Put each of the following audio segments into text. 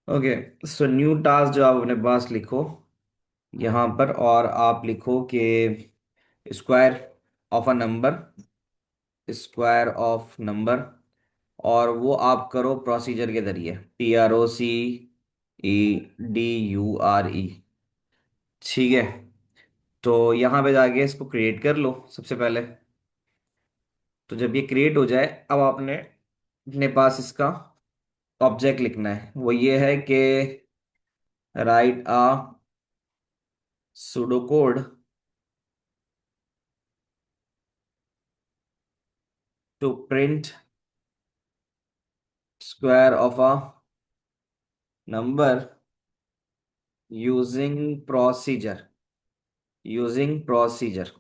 Okay. So new task जो आप अपने पास लिखो यहाँ पर, और आप लिखो कि square of a number, square of number, और वो आप करो प्रोसीजर के जरिए, PROCEDURE। ठीक है। तो यहाँ पे जाके इसको क्रिएट कर लो सबसे पहले। तो जब ये क्रिएट हो जाए, अब आपने अपने पास इसका ऑब्जेक्ट लिखना है। वो ये है कि write a pseudo code to print square of a number using procedure, using procedure.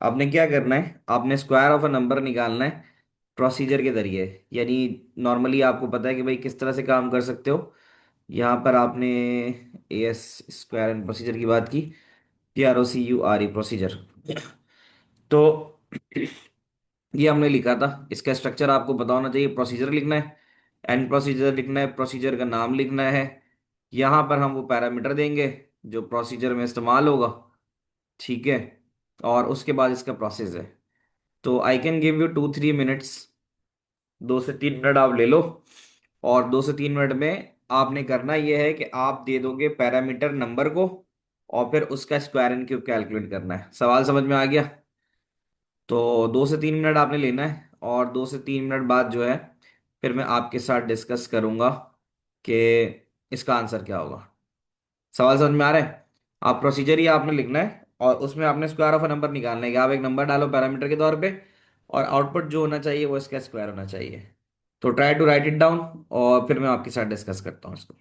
आपने क्या करना है, आपने स्क्वायर ऑफ अ नंबर निकालना है प्रोसीजर के जरिए। यानी नॉर्मली आपको पता है कि भाई किस तरह से काम कर सकते हो। यहाँ पर आपने एस स्क्वायर एंड प्रोसीजर की बात की, PROCURE प्रोसीजर। तो ये हमने लिखा था। इसका स्ट्रक्चर आपको पता होना चाहिए। प्रोसीजर लिखना है, एंड प्रोसीजर लिखना है, प्रोसीजर का नाम लिखना है। यहाँ पर हम वो पैरामीटर देंगे जो प्रोसीजर में इस्तेमाल होगा। ठीक है। और उसके बाद इसका प्रोसेस है। तो आई कैन गिव यू 2-3 मिनट्स, 2 से 3 मिनट आप ले लो। और 2 से 3 मिनट में आपने करना यह है कि आप दे दोगे पैरामीटर नंबर को, और फिर उसका स्क्वायर एंड क्यूब कैलकुलेट करना है। सवाल समझ में आ गया? तो 2 से 3 मिनट आपने लेना है, और 2 से 3 मिनट बाद जो है फिर मैं आपके साथ डिस्कस करूंगा कि इसका आंसर क्या होगा। सवाल समझ में आ रहा है? आप प्रोसीजर ही आपने लिखना है, और उसमें आपने स्क्वायर ऑफ अ नंबर निकालना है कि आप एक नंबर डालो पैरामीटर के तौर पे, और आउटपुट जो होना चाहिए वो इसका स्क्वायर होना चाहिए। तो try to write it down, और फिर मैं आपके साथ डिस्कस करता हूँ इसको।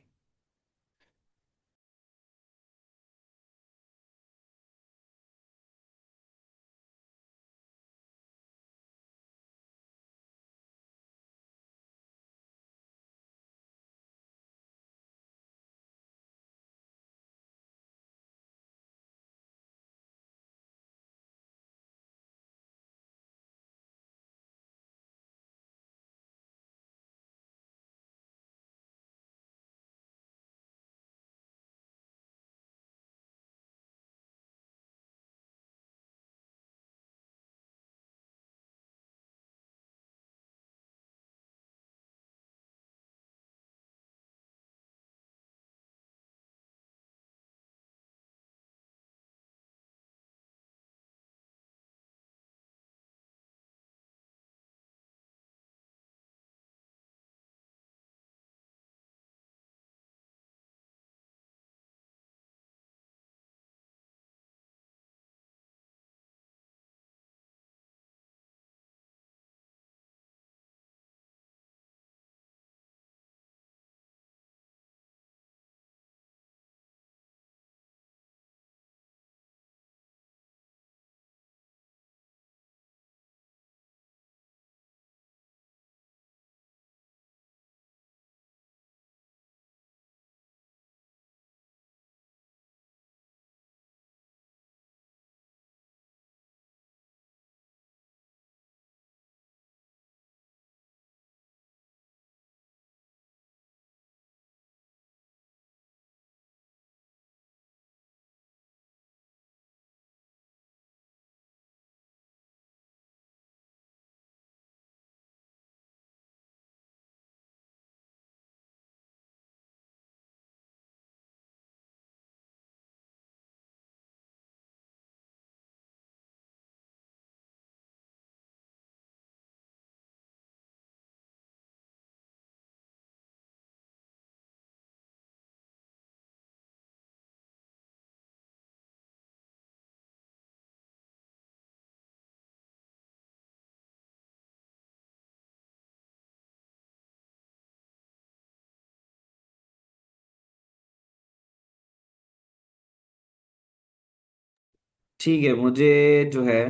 ठीक है। मुझे जो है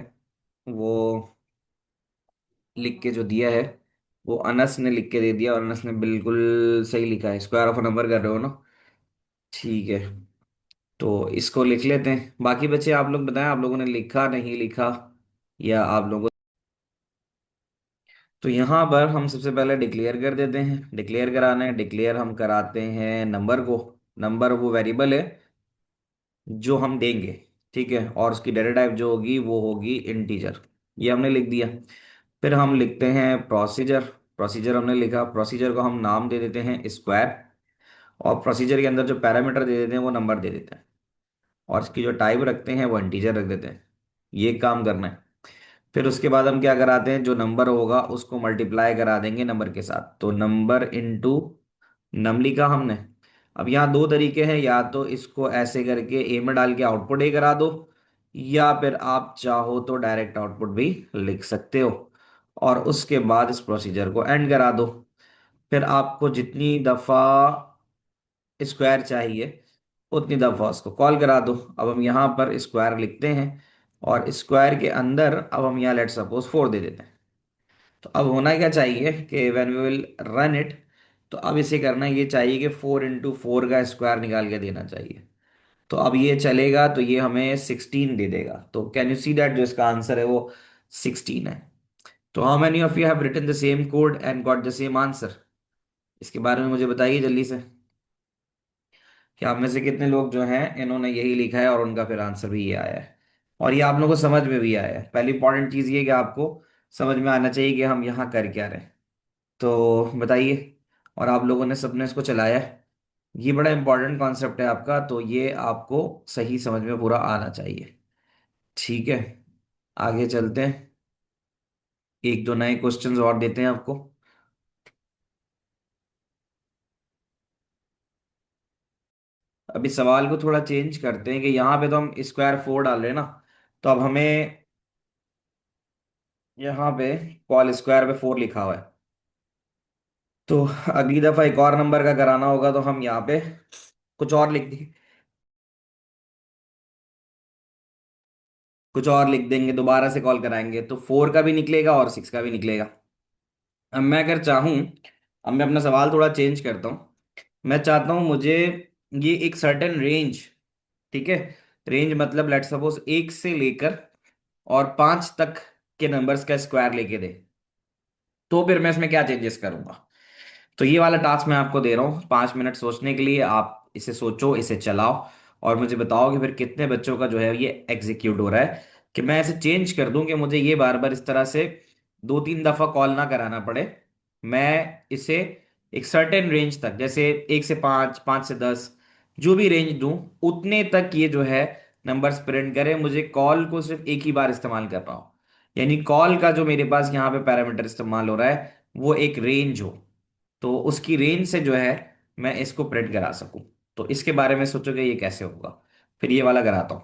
वो लिख के जो दिया है, वो अनस ने लिख के दे दिया, और अनस ने बिल्कुल सही लिखा है। स्क्वायर ऑफ अ नंबर कर रहे हो ना? ठीक है। तो इसको लिख लेते हैं। बाकी बच्चे आप लोग बताएं, आप लोगों ने लिखा नहीं लिखा, या आप लोगों तो यहाँ पर हम सबसे पहले डिक्लेयर कर देते हैं। डिक्लेयर कराना है, डिक्लेयर हम कराते हैं नंबर को। नंबर वो वेरिएबल है जो हम देंगे, ठीक है, और उसकी डेटा टाइप जो होगी वो होगी इंटीजर। ये हमने लिख दिया। फिर हम लिखते हैं प्रोसीजर। प्रोसीजर हमने लिखा, प्रोसीजर को हम नाम दे देते हैं स्क्वायर, और प्रोसीजर के अंदर जो पैरामीटर दे देते हैं वो नंबर दे देते हैं, और इसकी जो टाइप रखते हैं वो इंटीजर रख देते हैं। ये काम करना है। फिर उसके बाद हम क्या कराते हैं, जो नंबर होगा उसको मल्टीप्लाई करा देंगे नंबर के साथ, तो नंबर इनटू नम लिखा हमने। अब यहाँ दो तरीके हैं, या तो इसको ऐसे करके ए में डाल के आउटपुट ए करा दो, या फिर आप चाहो तो डायरेक्ट आउटपुट भी लिख सकते हो, और उसके बाद इस प्रोसीजर को एंड करा दो। फिर आपको जितनी दफा स्क्वायर चाहिए उतनी दफा उसको कॉल करा दो। अब हम यहाँ पर स्क्वायर लिखते हैं, और स्क्वायर के अंदर अब हम यहाँ लेट सपोज 4 दे देते हैं। तो अब होना क्या चाहिए कि when we will run it, तो अब इसे करना ये चाहिए कि 4 इंटू 4 का स्क्वायर निकाल के देना चाहिए। तो अब ये चलेगा तो ये हमें 16 दे देगा। तो कैन यू सी दैट जो इसका आंसर है वो 16 है। तो how many of you have written the same code and got the same answer? इसके बारे में मुझे बताइए जल्दी से, कि आप में से कितने लोग जो हैं इन्होंने यही लिखा है और उनका फिर आंसर भी ये आया है, और ये आप लोगों को समझ में भी आया है। पहली इंपॉर्टेंट चीज़ ये कि आपको समझ में आना चाहिए कि हम यहाँ कर क्या रहे हैं। तो बताइए, और आप लोगों ने सबने इसको चलाया है। ये बड़ा इंपॉर्टेंट कॉन्सेप्ट है आपका, तो ये आपको सही समझ में पूरा आना चाहिए। ठीक है, आगे चलते हैं। एक दो नए क्वेश्चंस और देते हैं आपको। अभी सवाल को थोड़ा चेंज करते हैं कि यहाँ पे तो हम स्क्वायर 4 डाल रहे हैं ना, तो अब हमें यहाँ पे कॉल स्क्वायर पे 4 लिखा हुआ है, तो अगली दफा एक और नंबर का कराना होगा तो हम यहाँ पे कुछ और लिख देंगे। कुछ और लिख देंगे, दोबारा से कॉल कराएंगे, तो 4 का भी निकलेगा और 6 का भी निकलेगा। अब मैं अगर चाहूँ, अब मैं अपना सवाल थोड़ा चेंज करता हूँ। मैं चाहता हूँ मुझे ये एक सर्टेन रेंज, ठीक है, रेंज मतलब लेट सपोज 1 से लेकर और 5 तक के नंबर्स का स्क्वायर लेके दे, तो फिर मैं इसमें क्या चेंजेस करूंगा। तो ये वाला टास्क मैं आपको दे रहा हूँ 5 मिनट सोचने के लिए। आप इसे सोचो, इसे चलाओ, और मुझे बताओ कि फिर कितने बच्चों का जो है ये एग्जीक्यूट हो रहा है, कि मैं ऐसे चेंज कर दूं कि मुझे ये बार बार इस तरह से 2-3 दफा कॉल ना कराना पड़े। मैं इसे एक सर्टेन रेंज तक, जैसे 1 से 5, 5 से 10, जो भी रेंज दूं उतने तक ये जो है नंबर्स प्रिंट करे। मुझे कॉल को सिर्फ एक ही बार इस्तेमाल कर रहा हूं, यानी कॉल का जो मेरे पास यहाँ पे पैरामीटर इस्तेमाल हो रहा है वो एक रेंज हो, तो उसकी रेंज से जो है मैं इसको प्रिंट करा सकूं। तो इसके बारे में सोचोगे ये कैसे होगा, फिर ये वाला कराता हूं।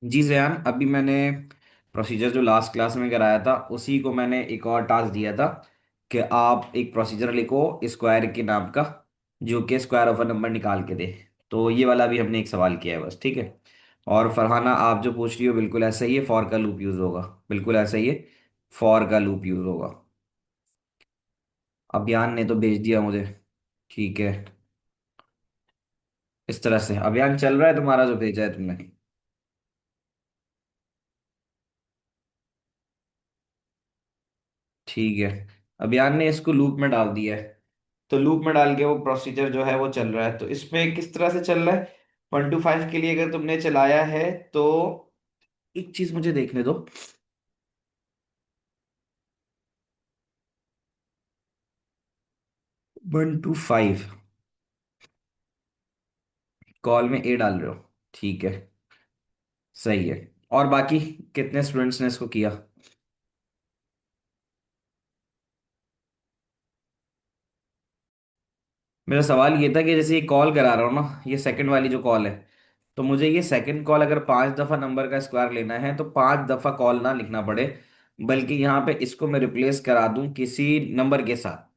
जी जयान, अभी मैंने प्रोसीजर जो लास्ट क्लास में कराया था उसी को मैंने एक और टास्क दिया था कि आप एक प्रोसीजर लिखो स्क्वायर के नाम का, जो कि स्क्वायर ऑफ अ नंबर निकाल के दे। तो ये वाला भी हमने एक सवाल किया है बस, ठीक है। और फरहाना, आप जो पूछ रही हो बिल्कुल ऐसा ही है, फॉर का लूप यूज होगा। बिल्कुल ऐसा ही है, फॉर का लूप यूज होगा। अभियान ने तो भेज दिया मुझे। ठीक है, इस तरह से अभियान चल रहा है तुम्हारा जो भेजा है तुमने। ठीक है, अभियान ने इसको लूप में डाल दिया है। तो लूप में डाल के वो प्रोसीजर जो है वो चल रहा है। तो इसमें किस तरह से चल रहा है, 1 to 5 के लिए अगर तुमने चलाया है तो एक चीज मुझे देखने दो। 1 to 5 कॉल में ए डाल रहे हो, ठीक है, सही है। और बाकी कितने स्टूडेंट्स ने इसको किया। मेरा सवाल ये था कि जैसे ये कॉल करा रहा हूँ ना, ये सेकंड वाली जो कॉल है, तो मुझे ये सेकंड कॉल अगर 5 दफा नंबर का स्क्वायर लेना है तो 5 दफा कॉल ना लिखना पड़े, बल्कि यहाँ पे इसको मैं रिप्लेस करा दूं किसी नंबर के साथ।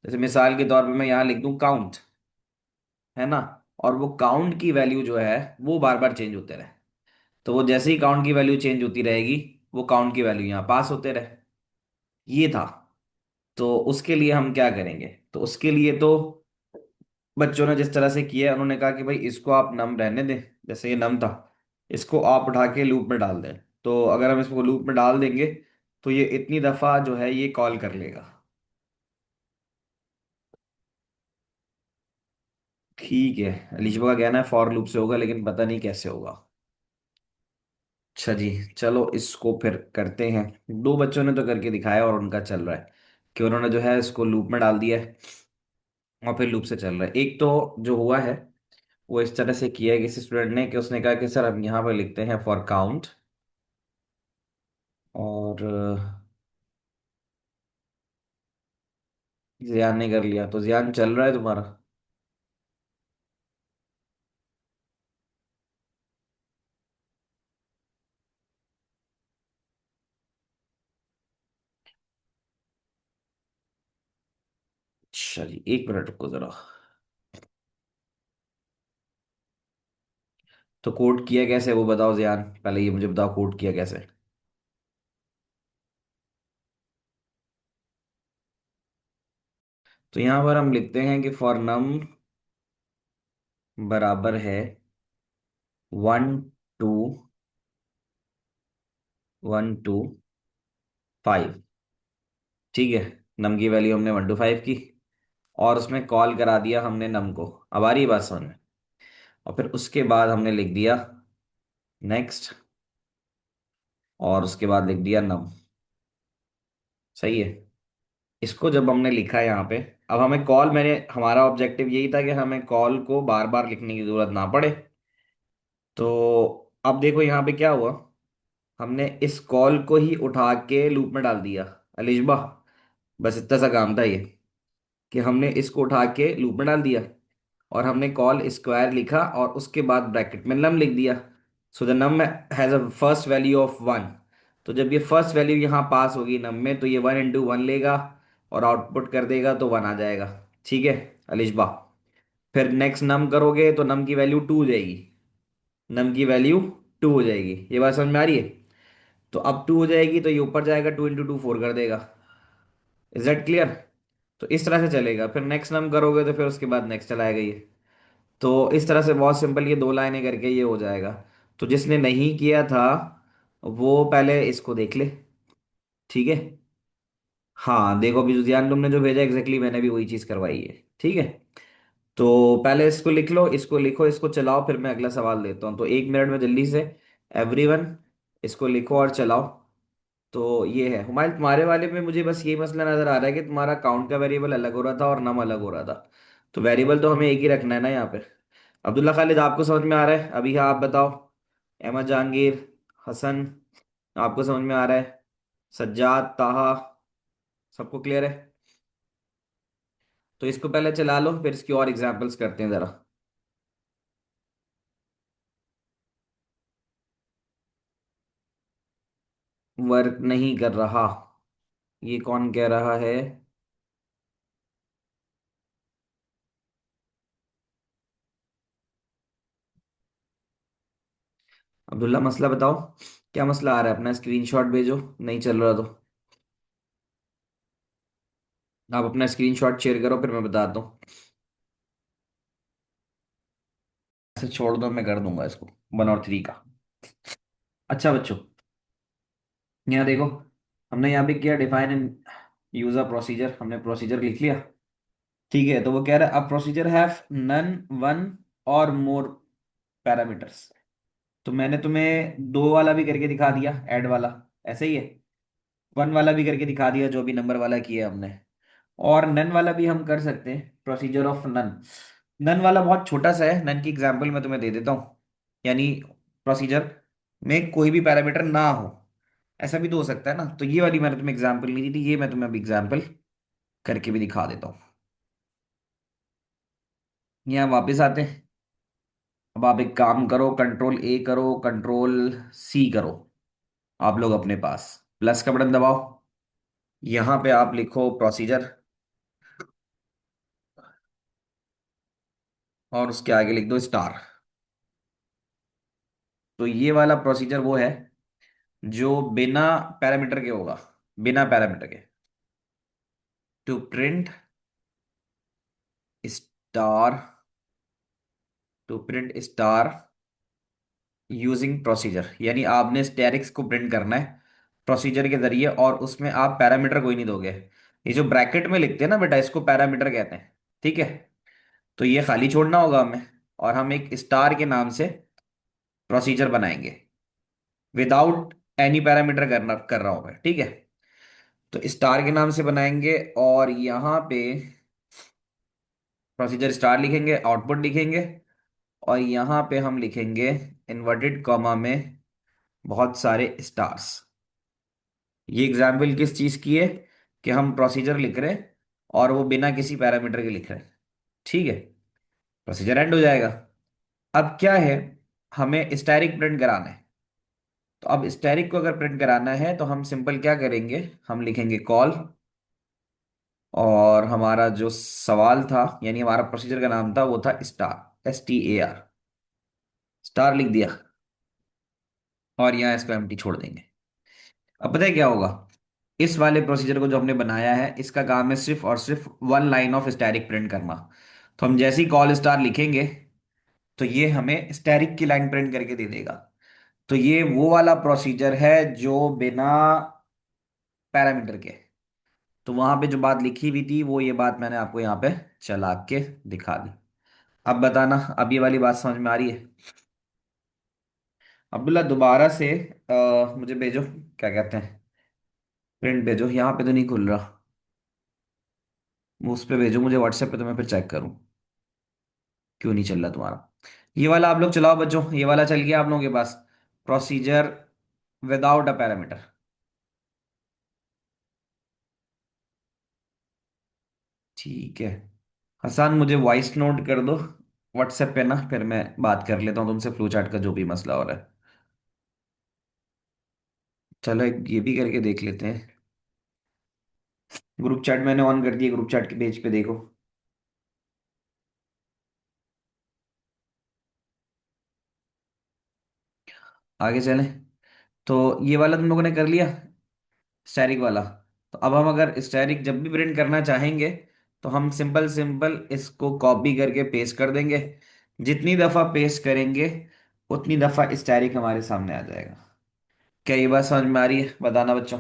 जैसे मिसाल के तौर पे मैं यहाँ लिख दूं काउंट, है ना। और वो काउंट की वैल्यू जो है वो बार बार चेंज होते रहे। तो वो जैसे ही काउंट की वैल्यू चेंज होती रहेगी, वो काउंट की वैल्यू यहाँ पास होते रहे। ये था। तो उसके लिए हम क्या करेंगे, तो उसके लिए तो बच्चों ने जिस तरह से किया है, उन्होंने कहा कि भाई इसको आप नम रहने दें, जैसे ये नम था, इसको आप उठा के लूप में डाल दें। तो अगर हम इसको लूप में डाल देंगे तो ये इतनी दफा जो है ये कॉल कर लेगा। ठीक है, अलीशा का कहना है फॉर लूप से होगा, लेकिन पता नहीं कैसे होगा। अच्छा जी, चलो इसको फिर करते हैं। दो बच्चों ने तो करके दिखाया और उनका चल रहा है कि उन्होंने जो है इसको लूप में डाल दिया है और फिर लूप से चल रहा है। एक तो जो हुआ है वो इस तरह से किया है किसी स्टूडेंट ने कि उसने कहा कि सर हम यहाँ पर लिखते हैं फॉर काउंट, और जियान ने कर लिया। तो जियान चल रहा है तुम्हारा। अच्छा जी, 1 मिनट रुको जरा। तो कोड किया कैसे वो बताओ जियान, पहले ये मुझे बताओ कोड किया कैसे। तो यहाँ पर हम लिखते हैं कि फॉर नम बराबर है 1 to 5। ठीक है, नम की वैल्यू हमने 1 to 5 की, और उसमें कॉल करा दिया हमने नम को। अब आ रही है बात समझ में। और फिर उसके बाद हमने लिख दिया नेक्स्ट, और उसके बाद लिख दिया नम। सही है। इसको जब हमने लिखा है यहाँ पे, अब हमें कॉल, मैंने हमारा ऑब्जेक्टिव यही था कि हमें कॉल को बार बार लिखने की जरूरत ना पड़े। तो अब देखो यहाँ पे क्या हुआ, हमने इस कॉल को ही उठा के लूप में डाल दिया। अलिशबा, बस इतना सा काम था ये, कि हमने इसको उठा के लूप में डाल दिया, और हमने कॉल स्क्वायर लिखा और उसके बाद ब्रैकेट में नम लिख दिया। So the num has a first value of 1। तो जब ये फर्स्ट वैल्यू यहाँ पास होगी नम में, तो ये 1 into 1 लेगा और आउटपुट कर देगा, तो 1 आ जाएगा। ठीक है अलिशबा। फिर नेक्स्ट नम करोगे तो नम की वैल्यू 2 हो जाएगी। नम की वैल्यू 2 हो जाएगी, ये बात समझ में आ रही है। तो अब 2 हो जाएगी तो ये ऊपर जाएगा, 2 into 2 4 कर देगा। Is that clear. तो इस तरह से चलेगा, फिर नेक्स्ट नम करोगे तो फिर उसके बाद नेक्स्ट चलाएगा ये। तो इस तरह से बहुत सिंपल, ये 2 लाइनें करके ये हो जाएगा। तो जिसने नहीं किया था वो पहले इसको देख ले। ठीक है। हाँ देखो, अभी जो ध्यान तुमने जो भेजा एग्जैक्टली मैंने भी वही चीज़ करवाई है। ठीक है। तो पहले इसको लिख लो, इसको लिखो, इसको चलाओ, फिर मैं अगला सवाल देता हूँ। तो 1 मिनट में जल्दी से एवरीवन इसको लिखो और चलाओ। तो ये है हुमायूं, तुम्हारे वाले में मुझे बस ये मसला नजर आ रहा है कि तुम्हारा काउंट का वेरिएबल अलग हो रहा था और नम अलग हो रहा था। तो वेरिएबल तो हमें एक ही रखना है ना यहाँ पे। अब्दुल्ला खालिद, आपको समझ में आ रहा है अभी, हाँ आप बताओ। अहमद जहांगीर, हसन, आपको समझ में आ रहा है। सज्जाद, ताहा, सबको क्लियर है। तो इसको पहले चला लो, फिर इसकी और एग्जांपल्स करते हैं जरा। वर्क नहीं कर रहा, ये कौन कह रहा है? अब्दुल्ला, मसला बताओ। क्या मसला आ रहा है? अपना स्क्रीनशॉट भेजो, नहीं चल रहा तो। आप अपना स्क्रीनशॉट शेयर करो, फिर मैं बताता हूँ। ऐसे छोड़ दो, मैं कर दूंगा इसको 1 और 3 का। अच्छा बच्चों, यहाँ देखो, हमने यहाँ पे किया define and use a procedure, हमने प्रोसीजर लिख लिया। ठीक है, तो वो कह रहा है a procedure have none, one or more parameters. तो मैंने तुम्हें दो वाला भी करके दिखा दिया, ऐड वाला, ऐसे ही है। वन वाला भी करके दिखा दिया, जो भी नंबर वाला किया हमने। और नन वाला भी हम कर सकते हैं, प्रोसीजर ऑफ नन। नन वाला बहुत छोटा सा है, नन की एग्जांपल मैं तुम्हें दे देता हूँ। यानी प्रोसीजर में कोई भी पैरामीटर ना हो, ऐसा भी तो हो सकता है ना। तो ये वाली मैंने तुम्हें एग्जांपल नहीं दी थी, ये मैं तुम्हें अभी एग्जांपल करके भी दिखा देता हूँ। यहाँ वापस आते हैं। अब आप एक काम करो, कंट्रोल ए करो, कंट्रोल सी करो, आप लोग अपने पास प्लस का बटन दबाओ। यहाँ पे आप लिखो प्रोसीजर, और उसके आगे लिख दो स्टार। तो ये वाला प्रोसीजर वो है जो बिना पैरामीटर के होगा, बिना पैरामीटर के। To print star, to print star using procedure, यानी आपने स्टैरिक्स को प्रिंट करना है प्रोसीजर के जरिए, और उसमें आप पैरामीटर कोई नहीं दोगे। ये जो ब्रैकेट में लिखते हैं ना बेटा, इसको पैरामीटर कहते हैं। ठीक है, तो ये खाली छोड़ना होगा हमें, और हम एक स्टार के नाम से प्रोसीजर बनाएंगे, विदाउट एनी पैरामीटर करना कर रहा हूं मैं। ठीक है, तो स्टार के नाम से बनाएंगे, और यहाँ पे प्रोसीजर स्टार लिखेंगे, आउटपुट लिखेंगे, और यहाँ पे हम लिखेंगे इन्वर्टेड कॉमा में बहुत सारे स्टार्स। ये एग्जाम्पल किस चीज की है? कि हम प्रोसीजर लिख रहे हैं और वो बिना किसी पैरामीटर के लिख रहे हैं। ठीक है, प्रोसीजर एंड हो जाएगा। अब क्या है, हमें स्टैरिक प्रिंट कराना है। तो अब स्टैरिक को अगर प्रिंट कराना है तो हम सिंपल क्या करेंगे, हम लिखेंगे कॉल, और हमारा जो सवाल था, यानी हमारा प्रोसीजर का नाम था, वो था स्टार, STAR। स्टार लिख दिया, और यहाँ इसको एम्प्टी छोड़ देंगे। अब पता है क्या होगा? इस वाले प्रोसीजर को जो हमने बनाया है, इसका काम है सिर्फ और सिर्फ 1 लाइन ऑफ स्टैरिक प्रिंट करना। तो हम जैसे ही कॉल स्टार लिखेंगे, तो ये हमें स्टैरिक की लाइन प्रिंट करके दे देगा। तो ये वो वाला प्रोसीजर है जो बिना पैरामीटर के। तो वहां पे जो बात लिखी हुई थी, वो ये बात मैंने आपको यहाँ पे चला के दिखा दी। अब बताना, अब ये वाली बात समझ में आ रही है? अब्दुल्ला, दोबारा से मुझे भेजो, क्या कहते हैं, प्रिंट भेजो। यहाँ पे तो नहीं खुल रहा, वो उस पे भेजो मुझे व्हाट्सएप पे, तो मैं फिर चेक करूँ क्यों नहीं चल रहा तुम्हारा। ये वाला आप लोग चलाओ बच्चों, ये वाला चल गया आप लोगों के पास, प्रोसीजर विदाउट अ पैरामीटर। ठीक है, हसान मुझे वॉइस नोट कर दो व्हाट्सएप पे ना, फिर मैं बात कर लेता हूँ तुमसे फ्लो चार्ट का जो भी मसला हो रहा है। चलो ये भी करके देख लेते हैं। ग्रुप चैट मैंने ऑन कर दिया, ग्रुप चैट के पेज पे देखो। आगे चलें। तो ये वाला तुम लोगों ने कर लिया, स्टैरिक वाला। तो अब हम अगर स्टैरिक जब भी प्रिंट करना चाहेंगे, तो हम सिंपल सिंपल इसको कॉपी करके पेस्ट कर देंगे। जितनी दफ़ा पेस्ट करेंगे, उतनी दफ़ा स्टैरिक हमारे सामने आ जाएगा। क्या ये बात समझ में आ रही है? बताना बच्चों।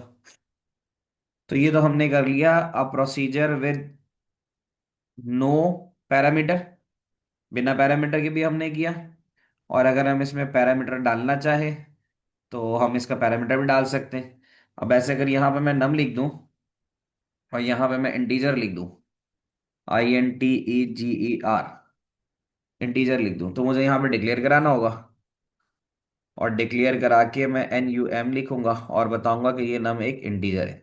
तो ये तो हमने कर लिया, अब प्रोसीजर विद नो पैरामीटर, बिना पैरामीटर के भी हमने किया। और अगर हम इसमें पैरामीटर डालना चाहे, तो हम इसका पैरामीटर भी डाल सकते हैं। अब ऐसे अगर यहाँ पे मैं नम लिख दूं, और यहाँ पे मैं इंटीजर लिख दूं, INTEGER, इंटीजर लिख दूं, तो मुझे यहाँ पे डिक्लेयर कराना होगा। और डिक्लेयर करा के मैं NUM लिखूंगा, और बताऊंगा कि ये नम एक इंटीजर है।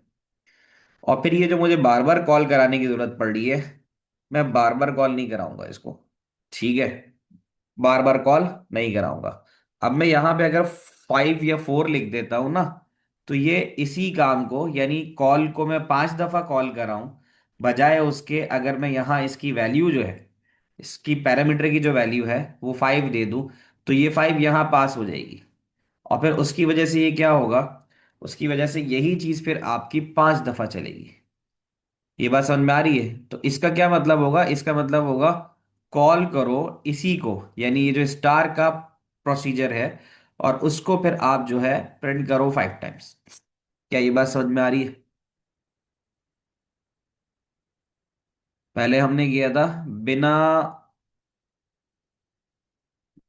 और फिर ये जो मुझे बार बार कॉल कराने की जरूरत पड़ रही है, मैं बार बार कॉल नहीं कराऊंगा इसको। ठीक है, बार बार कॉल नहीं कराऊंगा। अब मैं यहाँ पे अगर 5 या 4 लिख देता हूं ना, तो ये इसी काम को, यानी कॉल को मैं 5 दफा कॉल कर रहा हूं, बजाय उसके अगर मैं यहाँ इसकी वैल्यू जो है, इसकी पैरामीटर की जो वैल्यू है वो 5 दे दूं, तो ये 5 यहाँ पास हो जाएगी। और फिर उसकी वजह से ये क्या होगा, उसकी वजह से यही चीज फिर आपकी 5 दफा चलेगी। ये बात समझ में आ रही है? तो इसका क्या मतलब होगा, इसका मतलब होगा कॉल करो इसी को, यानी ये जो स्टार का प्रोसीजर है, और उसको फिर आप जो है प्रिंट करो 5 टाइम्स। क्या ये बात समझ में आ रही है? पहले हमने किया था बिना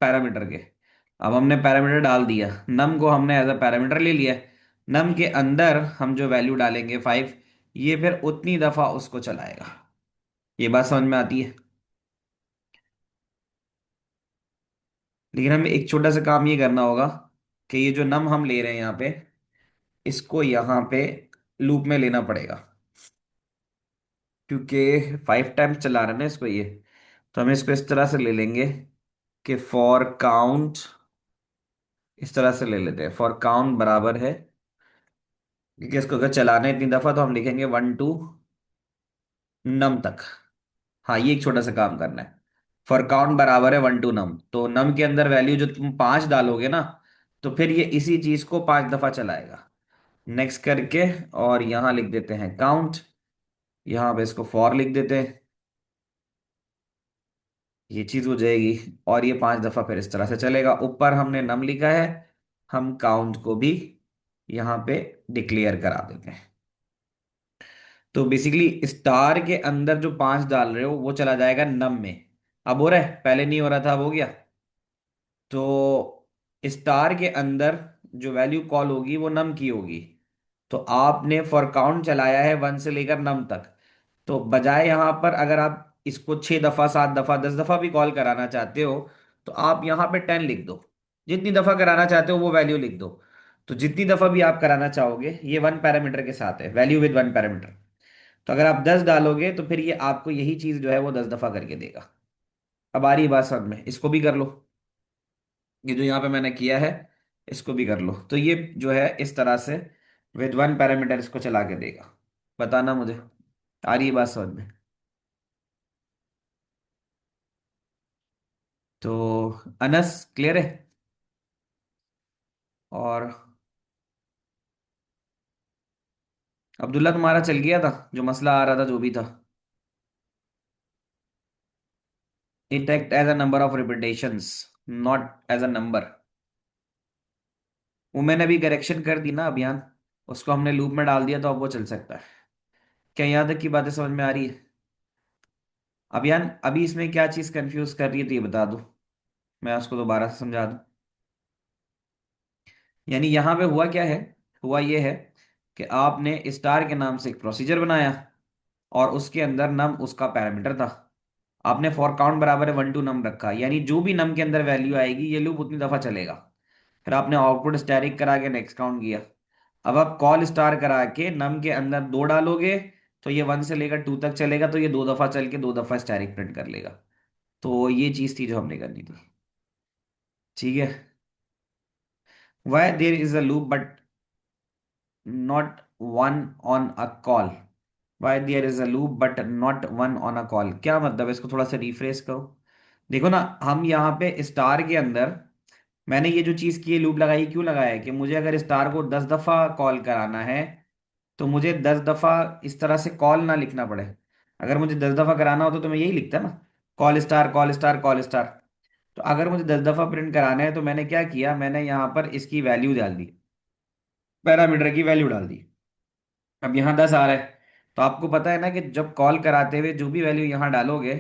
पैरामीटर के, अब हमने पैरामीटर डाल दिया, नम को हमने एज अ पैरामीटर ले लिया। नम के अंदर हम जो वैल्यू डालेंगे 5, ये फिर उतनी दफा उसको चलाएगा। ये बात समझ में आती है? लेकिन हमें एक छोटा सा काम ये करना होगा कि ये जो नम हम ले रहे हैं यहाँ पे, इसको यहाँ पे लूप में लेना पड़ेगा, क्योंकि 5 टाइम्स चला रहे हैं ना इसको ये। तो हम इसको इस तरह से ले लेंगे कि फॉर काउंट, इस तरह से ले लेते हैं, फॉर काउंट बराबर है, क्योंकि इसको अगर चलाना है इतनी दफा तो हम लिखेंगे 1 टू नम तक। हाँ, ये एक छोटा सा काम करना है। फॉर काउंट बराबर है 1 टू नम, तो नम के अंदर वैल्यू जो तुम 5 डालोगे ना, तो फिर ये इसी चीज को 5 दफा चलाएगा। नेक्स्ट करके, और यहाँ लिख देते हैं काउंट, यहाँ पे इसको फॉर लिख देते हैं, ये चीज हो जाएगी। और ये 5 दफा फिर इस तरह से चलेगा। ऊपर हमने नम लिखा है, हम काउंट को भी यहाँ पे डिक्लेयर करा देते हैं। तो बेसिकली स्टार के अंदर जो 5 डाल रहे हो वो चला जाएगा नम में। अब हो रहा है, पहले नहीं हो रहा था, अब हो गया। तो स्टार के अंदर जो वैल्यू कॉल होगी वो नम की होगी। तो आपने फॉर काउंट चलाया है 1 से लेकर नम तक, तो बजाय यहां पर अगर आप इसको 6 दफा, 7 दफा, 10 दफा भी कॉल कराना चाहते हो, तो आप यहां पे 10 लिख दो। जितनी दफा कराना चाहते हो वो वैल्यू लिख दो। तो जितनी दफा भी आप कराना चाहोगे, ये 1 पैरामीटर के साथ है, वैल्यू विद 1 पैरामीटर। तो अगर आप 10 डालोगे तो फिर ये आपको यही चीज जो है वो 10 दफा करके देगा। अब आ रही बात समझ में? इसको भी कर लो, ये जो यहाँ पे मैंने किया है इसको भी कर लो, तो ये जो है इस तरह से विद 1 पैरामीटर इसको चला के देगा। बताना मुझे, आ रही है बात समझ में? तो अनस क्लियर है? और अब्दुल्ला तुम्हारा चल गया था, जो मसला आ रहा था जो भी था? It act as a number of repetitions, not as a number. वो मैंने अभी करेक्शन कर दी ना अभियान, उसको हमने लूप में डाल दिया, तो अब वो चल सकता है। क्या यहाँ तक की बातें समझ में आ रही है? अभियान अभी इसमें क्या चीज़ कंफ्यूज कर रही है तो ये बता दो, मैं उसको दोबारा से समझा दूं। यानी यहाँ पे हुआ क्या है, हुआ ये है कि आपने स्टार के नाम से एक प्रोसीजर बनाया, और उसके अंदर नम उसका पैरामीटर था। आपने फॉर काउंट बराबर है 1 टू नम रखा, यानी जो भी नम के अंदर वैल्यू आएगी ये लूप उतनी दफा चलेगा। फिर आपने आउटपुट स्टैटिक करा के नेक्स्ट काउंट किया। अब आप कॉल स्टार करा के नम के अंदर 2 डालोगे, तो ये 1 से लेकर 2 तक चलेगा, तो ये 2 दफा चल के 2 दफा स्टैटिक प्रिंट कर लेगा। तो ये चीज थी जो हमने करनी थी। ठीक है? Why there is a loop but not one on a call? Why there is a loop but not one on a call, क्या मतलब है? इसको थोड़ा सा रिफ्रेश करो। देखो ना, हम यहाँ पे स्टार के अंदर, मैंने ये जो चीज की है लूप लगाई, क्यों लगाया है कि मुझे अगर स्टार को 10 दफा कॉल कराना है, तो मुझे 10 दफा इस तरह से कॉल ना लिखना पड़े। अगर मुझे 10 दफा कराना होता तो मैं यही लिखता ना, call star call star call star. तो अगर मुझे 10 दफा प्रिंट कराना है तो मैंने क्या किया, मैंने यहाँ पर इसकी वैल्यू डाल दी, पैरामीटर की वैल्यू डाल दी। अब यहाँ 10 आ रहा है, तो आपको पता है ना कि जब कॉल कराते हुए जो भी वैल्यू यहाँ डालोगे,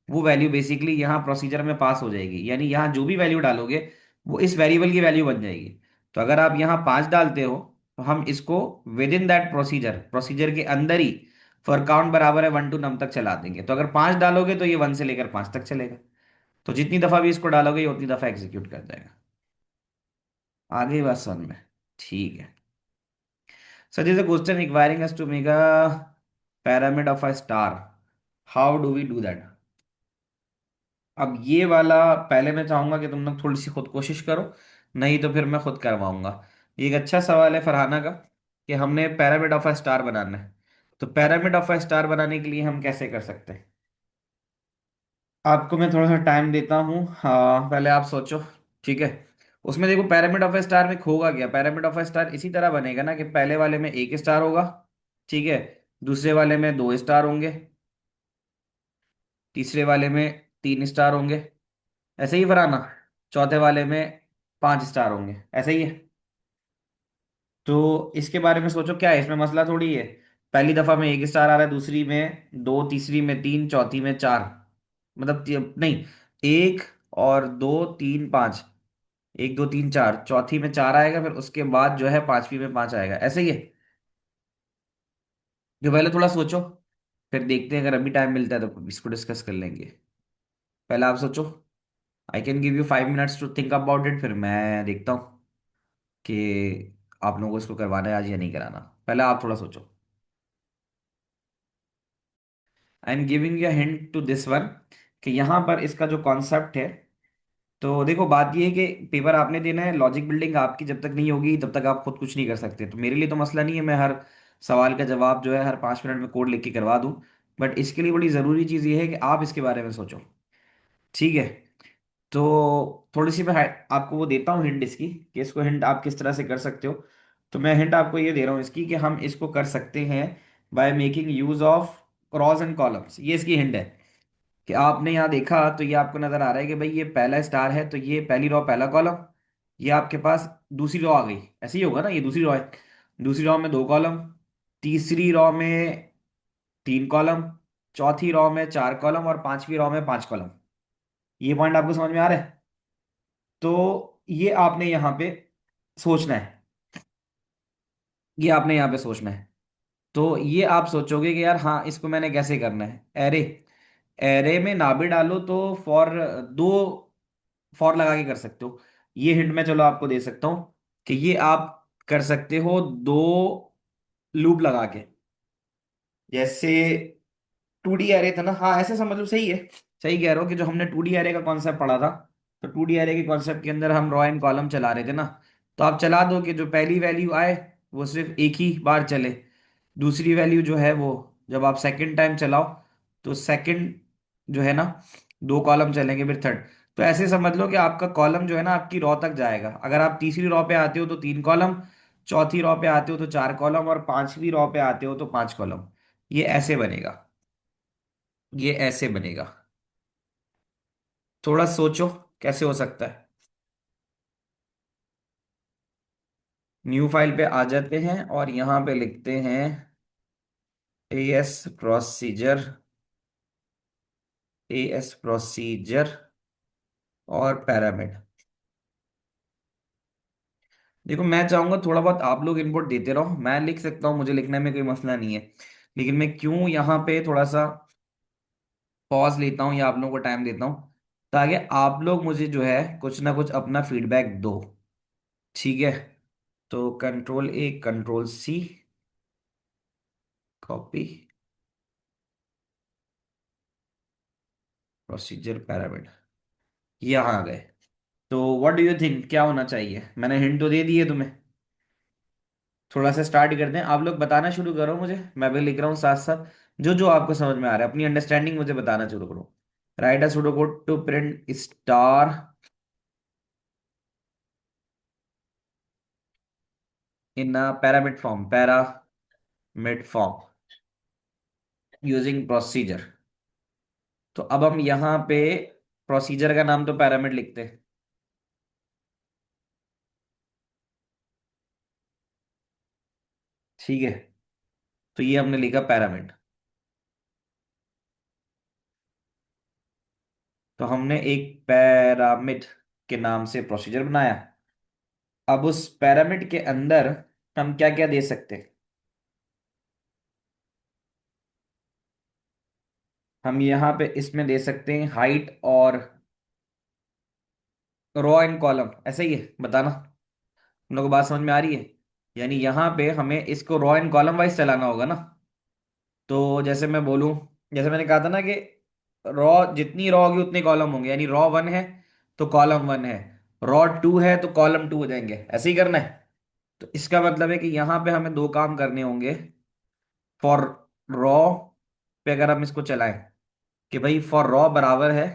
वो वैल्यू बेसिकली यहाँ प्रोसीजर में पास हो जाएगी, यानी यहाँ जो भी वैल्यू डालोगे वो इस वेरिएबल की वैल्यू बन जाएगी। तो अगर आप यहाँ 5 डालते हो, तो हम इसको with in that procedure, procedure के अंदर ही फॉर काउंट बराबर है 1 टू नम तक चला देंगे। तो अगर 5 डालोगे तो ये 1 से लेकर 5 तक चलेगा। तो जितनी दफा भी इसको डालोगे ये उतनी दफा एग्जीक्यूट कर जाएगा। आगे बात समझ में? ठीक है। So this is a question requiring us to make a pyramid of a star. How do we do that? अब ये वाला पहले मैं चाहूंगा कि तुम लोग थोड़ी सी खुद कोशिश करो, नहीं तो फिर मैं खुद करवाऊंगा। ये एक अच्छा सवाल है फरहाना का। कि हमने पैरामिड ऑफ अ स्टार बनाना है। तो पैरामिड ऑफ अ स्टार बनाने के लिए हम कैसे कर सकते हैं? आपको मैं थोड़ा सा टाइम देता हूँ, हाँ पहले आप सोचो। ठीक है। उसमें देखो पैरामिड ऑफ अ स्टार में होगा क्या, पैरामिड ऑफ अ स्टार इसी तरह बनेगा ना कि पहले वाले में एक स्टार होगा। ठीक है। दूसरे वाले में दो स्टार होंगे। तीसरे वाले में तीन स्टार होंगे। ऐसे ही फराना। चौथे वाले में पांच स्टार होंगे, ऐसे ही है। तो इसके बारे में सोचो, क्या है इसमें मसला थोड़ी है। पहली दफा में एक स्टार आ रहा है, दूसरी में दो, तीसरी में तीन, चौथी में चार। मतलब नहीं, एक और दो तीन पाँच। एक दो तीन चार, चौथी में चार आएगा, फिर उसके बाद जो है पांचवी में पांच आएगा, ऐसे ही है। जो पहले थोड़ा सोचो, फिर देखते हैं, अगर अभी टाइम मिलता है तो इसको डिस्कस कर लेंगे। पहले आप सोचो। I can give you 5 minutes to think about it, फिर मैं देखता हूँ कि आप लोगों को इसको करवाना है आज या नहीं कराना। पहले आप थोड़ा सोचो। I am giving you hint to this one, कि यहाँ पर इसका जो कॉन्सेप्ट है। तो देखो बात ये है कि पेपर आपने देना है, लॉजिक बिल्डिंग आपकी जब तक नहीं होगी तब तक आप खुद कुछ नहीं कर सकते। तो मेरे लिए तो मसला नहीं है, मैं हर सवाल का जवाब जो है हर 5 मिनट में कोड लिख के करवा दूं। बट इसके लिए बड़ी ज़रूरी चीज़ ये है कि आप इसके बारे में सोचो। ठीक है। तो थोड़ी सी मैं आपको वो देता हूँ हिंट इसकी, कि इसको हिंट आप किस तरह से कर सकते हो। तो मैं हिंट आपको ये दे रहा हूँ इसकी, कि हम इसको कर सकते हैं by making use of rows and columns. ये इसकी हिंट है। कि आपने यहाँ देखा तो ये आपको नजर आ रहा है कि भाई ये पहला स्टार है, तो ये पहली रॉ पहला कॉलम। ये आपके पास दूसरी रॉ आ गई, ऐसे ही होगा ना, ये दूसरी रॉ है। दूसरी रॉ में दो कॉलम। तीसरी रॉ में तीन कॉलम। चौथी रॉ में चार कॉलम, और पांचवी रॉ में पांच कॉलम। ये पॉइंट आपको समझ में आ रहा है? तो ये आपने यहाँ पे सोचना है। ये आपने यहाँ पे सोचना है। तो ये आप सोचोगे कि यार हाँ, इसको मैंने कैसे करना है। एरे, एरे में ना भी डालो तो फॉर, दो फॉर लगा के कर सकते हो। ये हिंट मैं चलो आपको दे सकता हूँ, कि ये आप कर सकते हो दो लूप लगा के। जैसे 2D एरे था ना, हाँ ऐसे समझ लो, सही है। सही कह रहे हो कि जो हमने 2D एरे का कॉन्सेप्ट पढ़ा था, तो 2D एरे के कॉन्सेप्ट के अंदर हम रॉ एंड कॉलम चला रहे थे ना। तो आप चला दो कि जो पहली वैल्यू आए वो सिर्फ एक ही बार चले। दूसरी वैल्यू जो है वो, जब आप सेकंड टाइम चलाओ तो सेकंड जो है ना, दो कॉलम चलेंगे, फिर थर्ड। तो ऐसे समझ लो कि आपका कॉलम जो है ना आपकी रॉ तक जाएगा। अगर आप तीसरी रॉ पे आते हो तो तीन कॉलम, चौथी रॉ पे आते हो तो चार कॉलम, और पांचवी रॉ पे आते हो तो पांच कॉलम। ये ऐसे बनेगा। ये ऐसे बनेगा। थोड़ा सोचो कैसे हो सकता है। न्यू फाइल पे आ जाते हैं और यहाँ पे लिखते हैं एएस प्रोसीजर। एएस प्रोसीजर और पैरामिड। देखो मैं चाहूंगा थोड़ा बहुत आप लोग इनपुट देते रहो, मैं लिख सकता हूँ, मुझे लिखने में कोई मसला नहीं है। लेकिन मैं क्यों यहाँ पे थोड़ा सा पॉज लेता हूँ या आप लोगों को टाइम देता हूँ, ताकि आप लोग मुझे जो है कुछ ना कुछ अपना फीडबैक दो। ठीक है। तो control A control C, copy, procedure pyramid, यहाँ आ गए। तो व्हाट डू यू थिंक क्या होना चाहिए? मैंने हिंट तो दे दी है तुम्हें। थोड़ा सा स्टार्ट करते हैं, आप लोग बताना शुरू करो मुझे, मैं भी लिख रहा हूँ साथ साथ। जो जो आपको समझ में आ रहा है अपनी अंडरस्टैंडिंग मुझे बताना शुरू करो। Write a pseudo code to print star in pyramid form, pyramid form using procedure. तो अब हम यहाँ पे प्रोसीजर का नाम तो पैरामिड लिखते हैं। ठीक है। तो ये हमने लिखा पैरामिड। तो हमने एक पैरामिड के नाम से प्रोसीजर बनाया। अब उस पैरामिड के अंदर हम क्या क्या दे सकते हैं? हम यहाँ पे इसमें दे सकते हैं हाइट और रो एंड कॉलम, ऐसा ही है, बताना। हम लोग को बात समझ में आ रही है? यानी यहाँ पे हमें इसको रो एंड कॉलम वाइज चलाना होगा ना। तो जैसे मैं बोलूँ, जैसे मैंने कहा था ना कि रॉ जितनी रॉ होगी उतने कॉलम होंगे, यानी रॉ वन है तो कॉलम वन है, रॉ टू है तो कॉलम टू हो जाएंगे, ऐसे ही करना है। तो इसका मतलब है कि यहाँ पे हमें दो काम करने होंगे। फॉर रॉ पे अगर हम इसको चलाएं कि भाई फॉर रॉ बराबर है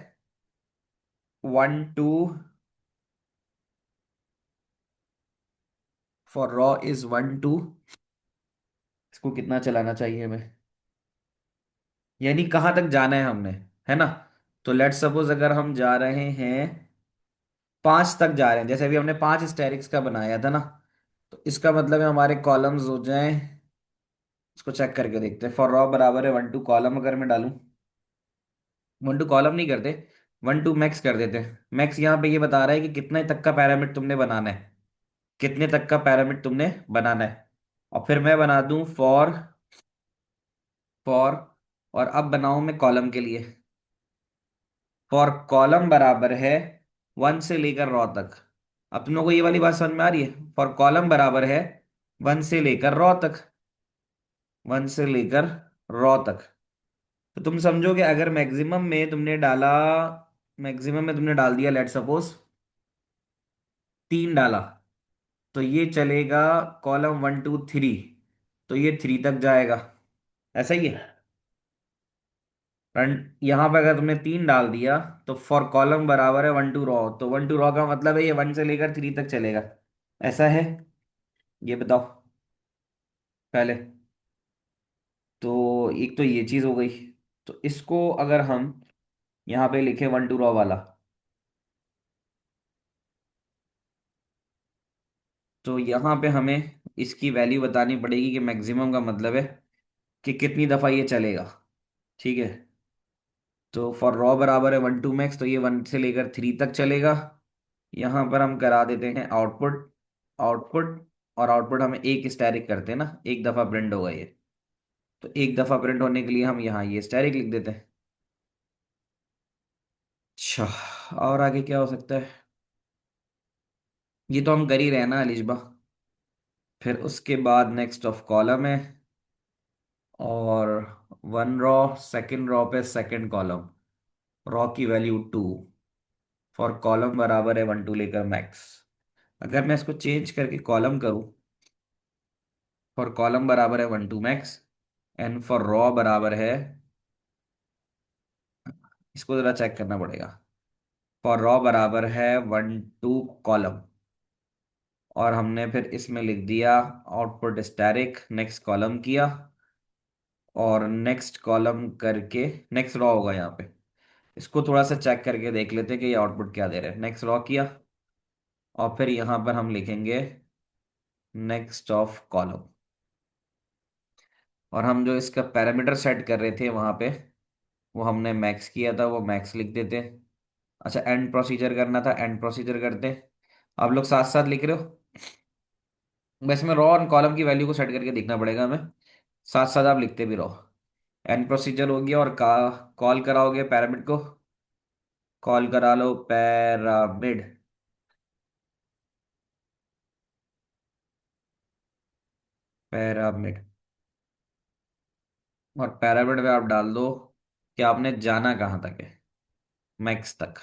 1 2, फॉर रॉ इज 1 2, इसको कितना चलाना चाहिए हमें, यानी कहाँ तक जाना है हमने, है ना। तो लेट सपोज अगर हम जा रहे हैं 5 तक जा रहे हैं, जैसे अभी हमने 5 स्टेरिक्स का बनाया था ना, तो इसका मतलब है हमारे कॉलम्स हो जाएं, इसको चेक करके देखते हैं। फॉर रॉ बराबर है 1 2 कॉलम, अगर मैं डालूं 1 2 कॉलम नहीं करते, 1 2 मैक्स कर देते हैं। मैक्स यहाँ पे ये बता रहा है कि कितने तक का पैरामीटर तुमने बनाना है, कितने तक का पैरामीटर तुमने बनाना है। और फिर मैं बना दूं फॉर और अब बनाऊं मैं कॉलम के लिए। फॉर कॉलम बराबर है 1 से लेकर रॉ तक। अब तुम लोग को ये वाली बात समझ में आ रही है, फॉर कॉलम बराबर है 1 से लेकर रॉ तक, 1 से लेकर रॉ तक। तो तुम समझोगे अगर मैक्सिमम में तुमने डाल दिया, लेट सपोज 3 डाला, तो ये चलेगा कॉलम 1 2 3, तो ये 3 तक जाएगा। ऐसा ही है। यहाँ पे अगर तुमने 3 डाल दिया तो फॉर कॉलम बराबर है 1 2 रॉ, तो 1 2 रॉ का मतलब है ये 1 से लेकर 3 तक चलेगा। ऐसा है, ये बताओ पहले। तो एक तो ये चीज हो गई। तो इसको अगर हम यहाँ पे लिखे 1 2 रॉ वाला, तो यहाँ पे हमें इसकी वैल्यू बतानी पड़ेगी कि मैक्सिमम का मतलब है कि कितनी दफा ये चलेगा। ठीक है। तो फॉर रॉ बराबर है 1 2 मैक्स, तो ये 1 से लेकर 3 तक चलेगा। यहाँ पर हम करा देते हैं आउटपुट, आउटपुट, और आउटपुट हमें एक स्टैरिक करते हैं ना, एक दफा प्रिंट होगा ये। तो एक दफा प्रिंट होने के लिए हम यहाँ ये स्टैरिक लिख देते हैं। अच्छा, और आगे क्या हो सकता है, ये तो हम कर ही रहे हैं ना अलिजबा। फिर उसके बाद नेक्स्ट ऑफ कॉलम है, और 1 रॉ, सेकंड रॉ पे सेकंड कॉलम, रॉ की वैल्यू 2, फॉर कॉलम बराबर है 1 2 लेकर मैक्स। अगर मैं इसको चेंज करके कॉलम करूं, फॉर कॉलम बराबर है 1 2 मैक्स, एंड फॉर रॉ बराबर है, इसको जरा चेक करना पड़ेगा, फॉर रॉ बराबर है 1 2 कॉलम, और हमने फिर इसमें लिख दिया आउटपुट स्टैरिक, नेक्स्ट कॉलम किया, और नेक्स्ट कॉलम करके नेक्स्ट रॉ होगा यहाँ पे। इसको थोड़ा सा चेक करके देख लेते हैं कि ये आउटपुट क्या दे रहे हैं। नेक्स्ट रॉ किया, और फिर यहाँ पर हम लिखेंगे नेक्स्ट ऑफ कॉलम, और हम जो इसका पैरामीटर सेट कर रहे थे वहाँ पे, वो हमने मैक्स किया था, वो मैक्स लिख देते। अच्छा, एंड प्रोसीजर करना था, एंड प्रोसीजर करते। आप लोग साथ साथ लिख रहे हो, बस में रॉ और कॉलम की वैल्यू को सेट करके देखना पड़ेगा हमें, साथ साथ आप लिखते भी रहो। एंड प्रोसीजर हो गया, और का कॉल कराओगे पैरामिड को, कॉल करा लो पैरामिड, पैरामिड, और पैरामिड में आप डाल दो कि आपने जाना कहाँ तक है, मैक्स तक।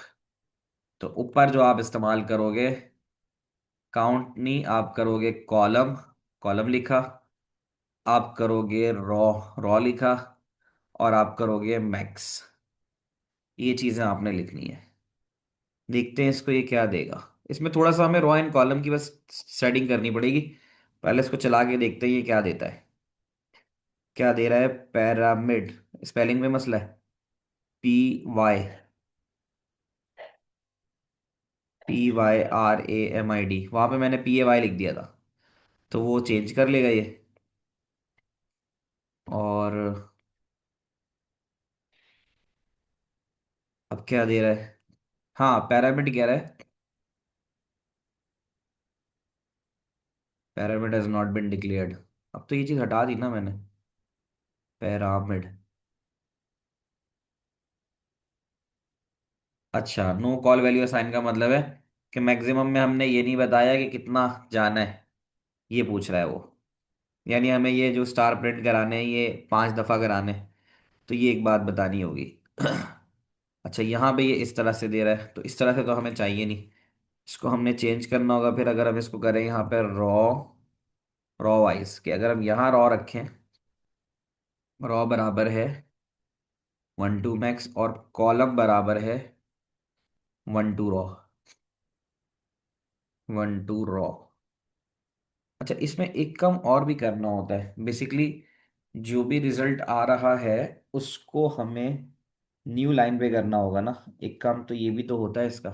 तो ऊपर जो आप इस्तेमाल करोगे, काउंट नहीं, आप करोगे कॉलम, कॉलम लिखा, आप करोगे रॉ, रॉ लिखा, और आप करोगे मैक्स। ये चीजें आपने लिखनी है। देखते हैं इसको ये क्या देगा। इसमें थोड़ा सा हमें रॉ एंड कॉलम की बस सेटिंग करनी पड़ेगी। पहले इसको चला के देखते हैं ये क्या देता है। क्या दे रहा है, पैरामिड, स्पेलिंग में मसला है। Py, PYRAMID, वहां पे मैंने PAY लिख दिया था, तो वो चेंज कर लेगा ये। और अब क्या दे रहा है, हाँ पैरामिड कह रहा है, pyramid has not been declared. अब तो ये चीज हटा दी ना मैंने, पैरामिड। अच्छा, नो कॉल वैल्यू असाइन का मतलब है कि मैक्सिमम में हमने ये नहीं बताया कि कितना जाना है, ये पूछ रहा है वो। यानी हमें ये जो स्टार प्रिंट कराने हैं ये 5 दफा कराने हैं, तो ये एक बात बतानी होगी। अच्छा, यहाँ पे ये इस तरह से दे रहा है, तो इस तरह से तो हमें चाहिए नहीं, इसको हमने चेंज करना होगा। फिर अगर हम इसको करें यहाँ पे रॉ, रॉ वाइज कि अगर हम यहाँ रॉ रखें, रॉ बराबर है 1 2 मैक्स और कॉलम बराबर है 1 2 रॉ, 1 2 रॉ। अच्छा, इसमें एक काम और भी करना होता है बेसिकली, जो भी रिजल्ट आ रहा है उसको हमें न्यू लाइन पे करना होगा ना। एक काम तो ये भी तो होता है इसका।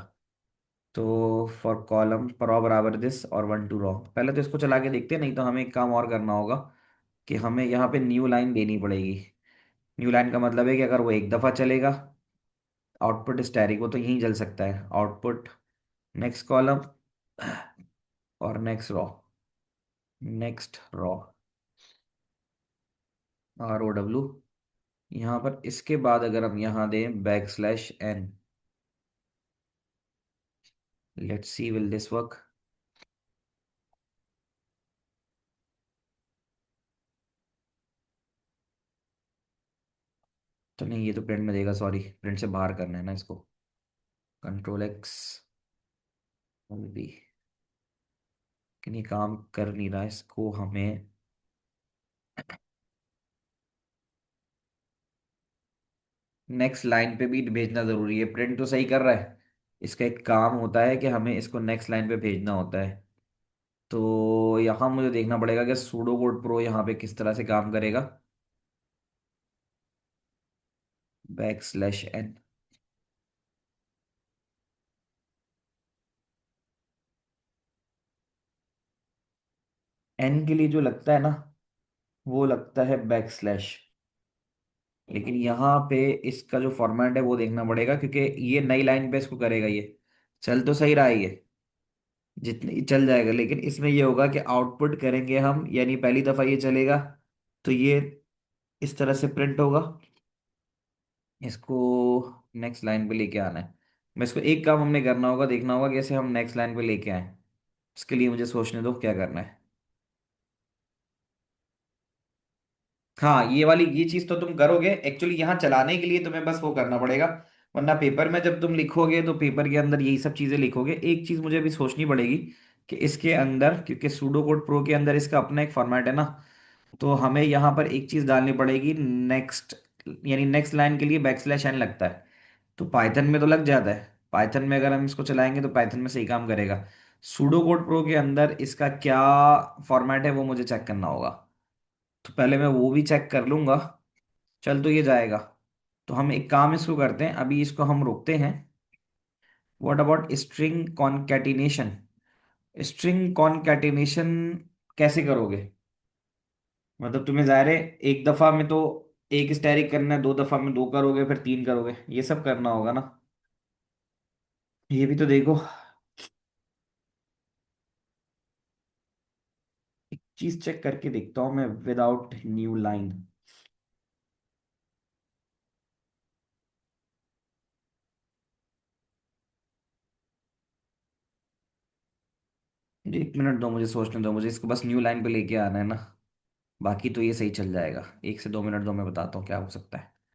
तो फॉर कॉलम रॉ बराबर दिस और 1 2 रॉ, पहले तो इसको चला के देखते हैं, नहीं तो हमें एक काम और करना होगा कि हमें यहाँ पे न्यू लाइन देनी पड़ेगी। न्यू लाइन का मतलब है कि अगर वो एक दफ़ा चलेगा, आउटपुट स्टैटिक, वो तो यहीं चल सकता है, आउटपुट नेक्स्ट कॉलम और next raw, next raw, ROW। यहाँ पर इसके बाद अगर हम यहाँ दें \n, let's see will this work. तो नहीं, ये तो प्रिंट में देगा, सॉरी, प्रिंट से बाहर करना है ना इसको। Ctrl+X भी, लेकिन ये काम कर नहीं रहा, इसको हमें नेक्स्ट लाइन पे भी भेजना ज़रूरी है। प्रिंट तो सही कर रहा है, इसका एक काम होता है कि हमें इसको नेक्स्ट लाइन पे भेजना होता है। तो यहाँ मुझे देखना पड़ेगा कि सूडो कोड प्रो यहाँ पे किस तरह से काम करेगा। \n, एन के लिए जो लगता है ना, वो लगता है \। लेकिन यहाँ पे इसका जो फॉर्मेट है वो देखना पड़ेगा, क्योंकि ये नई लाइन पे इसको करेगा ये। चल तो सही रहा है ये, जितनी चल जाएगा, लेकिन इसमें ये होगा कि आउटपुट करेंगे हम, यानी पहली दफा ये चलेगा तो ये इस तरह से प्रिंट होगा। इसको नेक्स्ट लाइन पे लेके आना है। मैं इसको एक काम हमने करना होगा, देखना होगा कैसे हम नेक्स्ट लाइन पे लेके आए। इसके लिए मुझे सोचने दो क्या करना है। हाँ, ये वाली ये चीज तो तुम करोगे एक्चुअली, यहाँ चलाने के लिए तुम्हें बस वो करना पड़ेगा। वरना पेपर में जब तुम लिखोगे तो पेपर के अंदर यही सब चीजें लिखोगे। एक चीज मुझे भी सोचनी पड़ेगी कि इसके अंदर, क्योंकि सूडो कोड प्रो के अंदर इसका अपना एक फॉर्मेट है ना, तो हमें यहाँ पर एक चीज डालनी पड़ेगी नेक्स्ट, यानी नेक्स्ट लाइन के लिए \n लगता है। तो पाइथन में तो लग जाता है, पाइथन में अगर हम इसको चलाएंगे तो पाइथन में सही काम करेगा। सूडो कोड प्रो के अंदर इसका क्या फॉर्मेट है वो मुझे चेक करना होगा। तो पहले मैं वो भी चेक कर लूंगा। चल तो ये जाएगा। तो हम एक काम इसको करते हैं, अभी इसको हम रोकते हैं। What about string concatenation? String concatenation कैसे करोगे? मतलब तुम्हें जाहिर है एक दफा में तो एक स्टैटिक करना है, दो दफा में दो करोगे, फिर तीन करोगे, ये सब करना होगा ना। ये भी तो देखो। एक चीज चेक करके देखता हूँ मैं, विदाउट न्यू लाइन। 1 मिनट दो मुझे, सोचने दो मुझे, इसको बस न्यू लाइन पे लेके आना है ना। बाकी तो ये सही चल जाएगा, 1 से 2 मिनट दो, मैं बताता हूँ क्या हो सकता है।